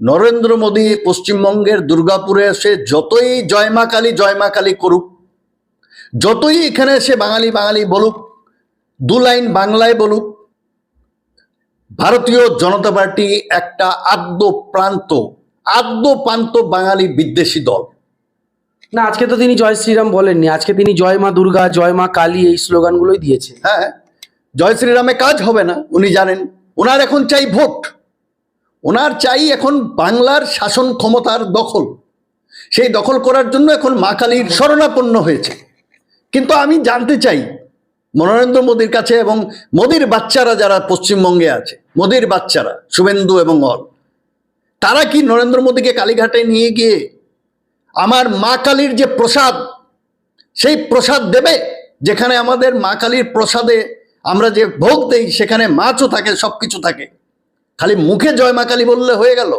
নরেন্দ্র মোদী পশ্চিমবঙ্গের দুর্গাপুরে এসে যতই জয় মা কালী করুক, যতই এখানে এসে বাঙালি বাঙালি বলুক, দু লাইন বাংলায় বলুক, ভারতীয় জনতা পার্টি একটা আদ্যপ্রান্ত বাঙালি বিদ্বেষী দল। না, আজকে তো তিনি জয় শ্রীরাম বলেননি, আজকে তিনি জয় মা দুর্গা, জয় মা কালী এই স্লোগানগুলোই দিয়েছে। হ্যাঁ, জয় শ্রীরামে কাজ হবে না, উনি জানেন। ওনার এখন চাই ভোট, ওনার চাই এখন বাংলার শাসন ক্ষমতার দখল। সেই দখল করার জন্য এখন মা কালীর শরণাপন্ন হয়েছে। কিন্তু আমি জানতে চাই নরেন্দ্র মোদীর কাছে এবং মোদীর বাচ্চারা যারা পশ্চিমবঙ্গে আছে, মোদীর বাচ্চারা শুভেন্দু এবং অল, তারা কি নরেন্দ্র মোদীকে কালীঘাটে নিয়ে গিয়ে আমার মা কালীর যে প্রসাদ, সেই প্রসাদ দেবে? যেখানে আমাদের মা কালীর প্রসাদে আমরা যে ভোগ দেই সেখানে মাছও থাকে, সব কিছু থাকে, খালি মুখে জয় মা কালী বললে হয়ে গেল?